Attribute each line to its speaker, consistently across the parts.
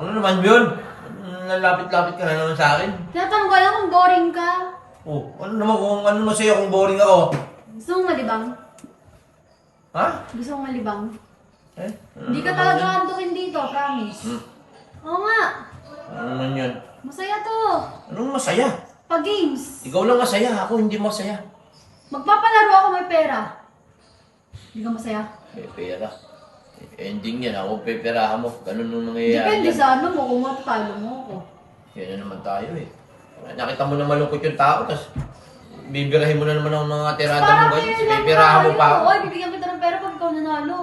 Speaker 1: Ano naman yun? Nalapit-lapit ka na naman sa akin.
Speaker 2: Tinatanong ko lang kung boring ka.
Speaker 1: Oh, ano naman kung ano masaya kung boring ako?
Speaker 2: Gusto mong malibang?
Speaker 1: Ha?
Speaker 2: Gusto mong malibang?
Speaker 1: Eh?
Speaker 2: Hindi ka talaga antukin dito, promise. Oo nga.
Speaker 1: Ano naman yun?
Speaker 2: Masaya to.
Speaker 1: Anong masaya?
Speaker 2: Pag games.
Speaker 1: Ikaw lang masaya, ako hindi masaya.
Speaker 2: Magpapalaro ako may pera. Hindi ka masaya?
Speaker 1: May pera. Ending yan, ako peperahan mo. Ganun nung nangyayari.
Speaker 2: Depende
Speaker 1: yan.
Speaker 2: sa ano mo, kung mapapalo mo ako.
Speaker 1: Yan na naman tayo eh. Nakita mo na malungkot yung tao, tapos bibirahin mo na naman ang mga tirada mo ganyan. Peperahan mo pa ako.
Speaker 2: Oy, bibigyan kita ng pera pag ikaw nanalo.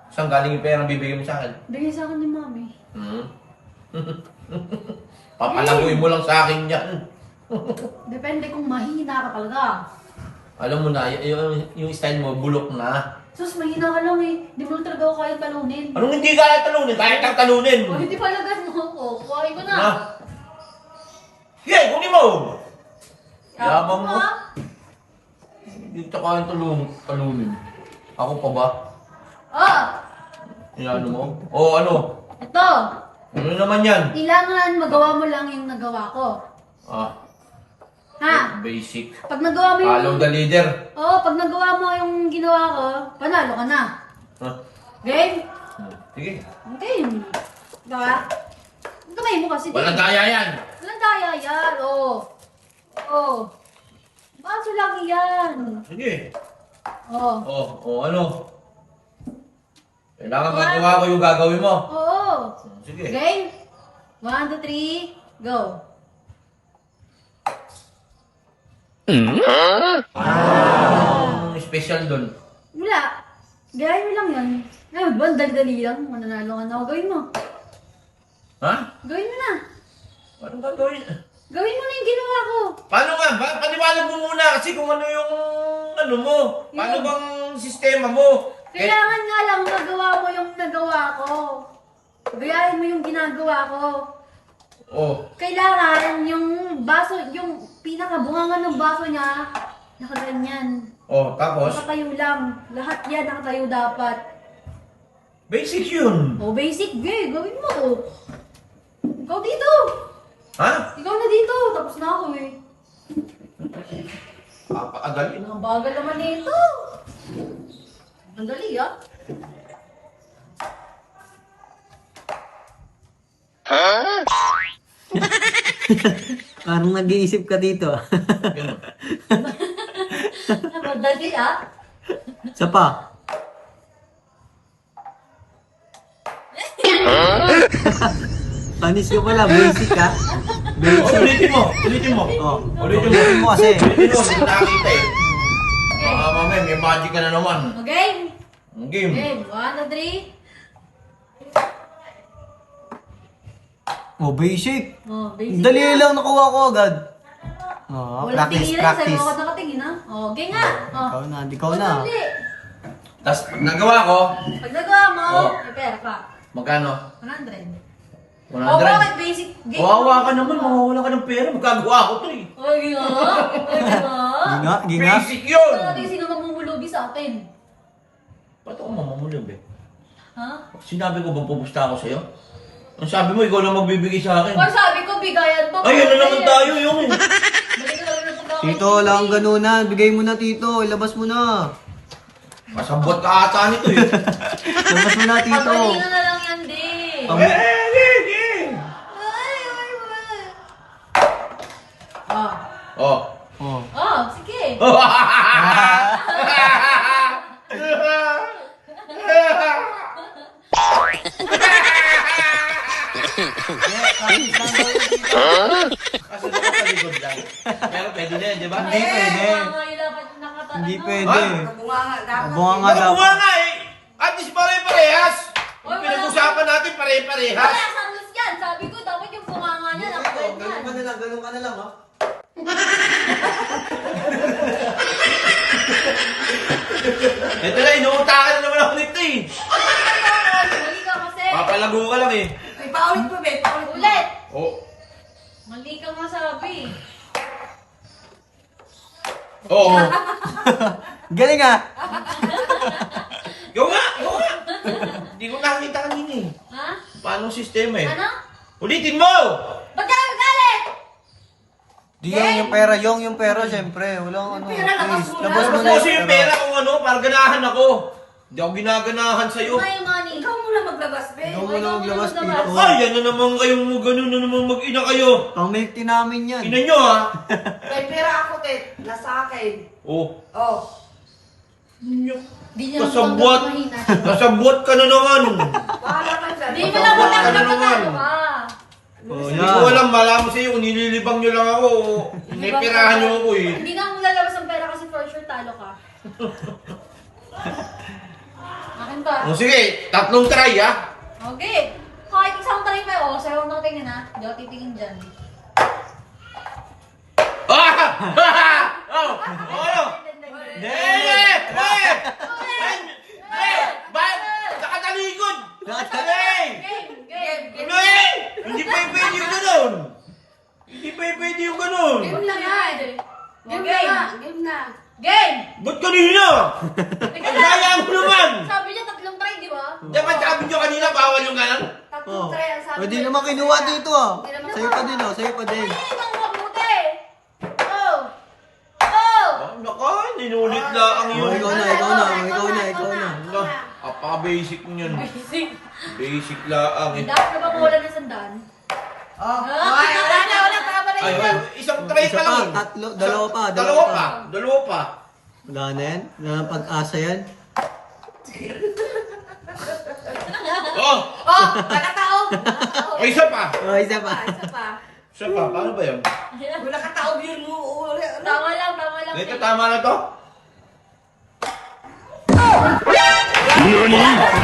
Speaker 1: Saan galing yung pera bibigyan mo sa akin?
Speaker 2: Bigay sa akin ni mami.
Speaker 1: Papalaguin mo lang sa akin yan.
Speaker 2: Depende kung mahina ka talaga.
Speaker 1: Alam mo na, yung style mo, bulok na.
Speaker 2: Sus, mahina ka lang eh. Di mo talaga ako kaya talunin.
Speaker 1: Anong hindi kaya talunin? Kahit ang talunin.
Speaker 2: O, hindi palagas mo ako. Kuhain ko na.
Speaker 1: Ha? Sige, kunin mo! Yabang mo. Hindi ka kaya talunin. Ako pa ba?
Speaker 2: Ah!
Speaker 1: Ano mo? O ano?
Speaker 2: Ito.
Speaker 1: Ano naman yan?
Speaker 2: Kailangan magawa mo lang yung nagawa ko. Ha?
Speaker 1: Basic.
Speaker 2: Pag nagawa mo yung...
Speaker 1: Follow the leader.
Speaker 2: Oo, pag nagawa mo yung ginawa ko, panalo ka na.
Speaker 1: Ha?
Speaker 2: Game?
Speaker 1: Sige.
Speaker 2: Game. Diba? Ang kamay mo kasi.
Speaker 1: Walang daya yan.
Speaker 2: Walang daya yan. Oo. Oo. Baso lang yan.
Speaker 1: Sige.
Speaker 2: Oo.
Speaker 1: Ano? Kailangan magawa ko yung gagawin mo.
Speaker 2: Oo.
Speaker 1: Sige.
Speaker 2: Game? 1, 2, 3, go.
Speaker 1: Anong special doon?
Speaker 2: Wala. Gawin mo lang yan. Ngayon, ba? Dali-dali lang. Mananalo ka na ako. Gawin mo.
Speaker 1: Ha?
Speaker 2: Gawin mo na.
Speaker 1: Paano gagawin?
Speaker 2: Gawin mo na yung ginawa ko.
Speaker 1: Paano nga? Paniwalag mo muna kasi kung ano yung ano mo. Paano
Speaker 2: Yun.
Speaker 1: bang sistema mo?
Speaker 2: Kailangan nga lang magawa mo yung nagawa ko. Gayahin mo yung ginagawa ko. Kailangan yung baso, yung pinakabungangan ng baso niya, nakaganyan.
Speaker 1: Tapos?
Speaker 2: Nakatayo lang. Lahat yan nakatayo dapat.
Speaker 1: Basic yun.
Speaker 2: Basic, gawin mo. Ikaw dito.
Speaker 1: Ha?
Speaker 2: Ikaw na dito. Tapos na ako eh.
Speaker 1: Papaagalin.
Speaker 2: Ang bagal naman nito. Ang dali ah.
Speaker 3: Parang nag-iisip ka dito.
Speaker 1: Ganun.
Speaker 2: Ang dali ah.
Speaker 3: Isa pa. Panis ka pala, basic ka. Basic.
Speaker 1: Ulitin mo. Ulitin mo.
Speaker 3: Ulitin mo kasi.
Speaker 1: Ulitin mo. Hindi nakakita eh. Mamaya, may magic ka na naman.
Speaker 2: Okay?
Speaker 1: Ang game.
Speaker 2: Game. 1, 2, 3.
Speaker 3: Basic.
Speaker 2: Basic
Speaker 3: Dali
Speaker 2: na.
Speaker 3: lang nakuha ko agad.
Speaker 2: Walang
Speaker 3: Practice,
Speaker 2: tingilan.
Speaker 3: practice.
Speaker 2: Sa'yo ako nakatingin ha. Okay nga.
Speaker 3: Ikaw na.
Speaker 2: Dali.
Speaker 1: Tapos, pag nagawa ko,
Speaker 2: Pag nagawa mo, may pera ka.
Speaker 1: magkano?
Speaker 2: 100.
Speaker 1: 100.
Speaker 2: Bakit basic game?
Speaker 1: Kawawa ka naman, mawawala ka ng pera, magkagawa ko to eh.
Speaker 2: Ay, nga. Ay, nga.
Speaker 3: Ginga.
Speaker 1: Basic yun!
Speaker 2: Ito natin sino mamumulubi sa atin.
Speaker 1: Ba't ako mamamulog eh?
Speaker 2: Ha?
Speaker 1: Sinabi ko bang pupusta ako sa'yo? Ang sabi mo, ikaw lang magbibigay sa akin.
Speaker 2: Kung sabi ko, bigayan mo.
Speaker 1: Ay, ano naman tayo yung eh.
Speaker 2: Balik ka lang ng pagkakain.
Speaker 3: Tito, wala kang ganun na. Bigay mo na, Tito. Ilabas mo na.
Speaker 1: Masabot ka ata nito eh.
Speaker 3: Ilabas mo na, Tito.
Speaker 2: Pagalingan na lang yan, di.
Speaker 3: Pang-
Speaker 2: Ay, ay, ay. Ah.
Speaker 1: Oh.
Speaker 2: Oh, sige.
Speaker 1: Kasi baka sa likod lang. Pero pwede na yan, di ba?
Speaker 3: Hindi pwede. Hindi pwede. Bunga nga daw.
Speaker 1: Bunga nga eh! At least pare-parehas!
Speaker 2: Oy, wala.
Speaker 1: Pinag-usapan natin pare-parehas!
Speaker 2: Kaya sa rules yan. Sabi ko, dapat yung bunganga niya. Nakapwede yan.
Speaker 3: Ganun ka na lang, ha?
Speaker 1: Ito na, inuutakan na naman ako nito eh!
Speaker 2: Mali ka kasi.
Speaker 1: Papalago ka lang eh.
Speaker 4: Ay, paulit mo, be. Paulit mo.
Speaker 2: Ulit.
Speaker 1: Oh.
Speaker 2: Mali kang masabi.
Speaker 1: Oo.
Speaker 3: Galing, ha?
Speaker 1: Gawa nga! Gawa nga! Hindi ko nakakita kanina eh.
Speaker 2: Ha?
Speaker 1: anong sistema eh.
Speaker 2: Ano?
Speaker 1: Ulitin mo!
Speaker 2: Ba't ka nagagalit?
Speaker 3: Di yung pera, yung pera, syempre. Walang ano.
Speaker 4: pera, labas
Speaker 3: Please,
Speaker 4: mo na.
Speaker 3: labas mo
Speaker 1: Mas
Speaker 3: na
Speaker 1: kasi yung pera kung ano, para ganahan ako. Hindi ako ginaganahan sa'yo.
Speaker 2: My money.
Speaker 4: Ikaw muna maglabas, be.
Speaker 3: Ikaw muna maglabas,
Speaker 2: maglabas.
Speaker 3: Tito.
Speaker 1: Ay, yan na naman kayong ganun na naman mag-ina kayo.
Speaker 3: Pang milk tea namin yan.
Speaker 1: Ina nyo ha.
Speaker 4: May pera ako, Tet. Nasa akin.
Speaker 1: Oh.
Speaker 4: Oh.
Speaker 2: Di niya
Speaker 1: Kasabwat.
Speaker 2: mahina.
Speaker 1: Kasabwat ka na naman.
Speaker 4: Bahala ka dyan.
Speaker 2: Di mo lang
Speaker 1: Kasabwat
Speaker 2: wala
Speaker 1: ka
Speaker 2: ka
Speaker 1: na naman.
Speaker 2: napatalo ka.
Speaker 3: Oh,
Speaker 1: Hindi ko alam, malaman sa'yo, kung nililibang nyo lang ako. Inipirahan nyo ako eh.
Speaker 2: Hindi na mo lalabas ang pera kasi for sure talo ka. Akin ka.
Speaker 1: O sige, 3 try ha.
Speaker 2: Okay. Kahit isang try pa yun. Sa'yo na tingin ha. Hindi ako titingin dyan.
Speaker 1: Ah! Oh! Ano? Bakit? Nakatalikod! Hey!
Speaker 2: Game!
Speaker 1: Ano eh? Hindi pa pwede yung ganun! Hindi pa pwede yung ganun!
Speaker 4: Game na yan. Game
Speaker 2: Game!
Speaker 4: na. Game na.
Speaker 2: Game!
Speaker 1: Ba't kanina? Ang daya mo naman!
Speaker 2: Sabi niya 3 try, di ba?
Speaker 1: Dapat sabi nyo kanina, bawal yung ganun?
Speaker 4: Tatlong
Speaker 3: Oh.
Speaker 4: try ang sabi.
Speaker 3: Pwede naman kinuha dito ah.
Speaker 4: Hindi naman
Speaker 3: Sa'yo pa din oh, sa'yo pa din.
Speaker 2: Ay, ikaw mabuti! Oh! Oh!
Speaker 1: Oh, naka, ninulit lang ang
Speaker 3: Oh,
Speaker 1: yun.
Speaker 3: ikaw na, ikaw na, ikaw na, ikaw na.
Speaker 1: Apaka-basic niyan.
Speaker 2: Basic.
Speaker 1: Basic lang eh.
Speaker 2: Dapat na ba wala ng sandaan?
Speaker 4: Oh. Ay, wala na. Tama na
Speaker 1: Ay,
Speaker 4: yun.
Speaker 1: isang try
Speaker 3: Isa
Speaker 1: pa lang.
Speaker 3: pa, tatlo, dalawa pa,
Speaker 1: Dalawa pa. Dalawa pa.
Speaker 3: Wala na yan? Wala na pag-asa yan?
Speaker 1: Oh!
Speaker 4: Oh, nakataob.
Speaker 1: Ay, isa pa.
Speaker 3: Oh, isa pa.
Speaker 4: Isa pa.
Speaker 1: Isa pa. Paano ba yun?
Speaker 4: Wala kataob yun mo.
Speaker 2: Tama lang, tama lang.
Speaker 1: Ito, tama na to?
Speaker 5: NANI?!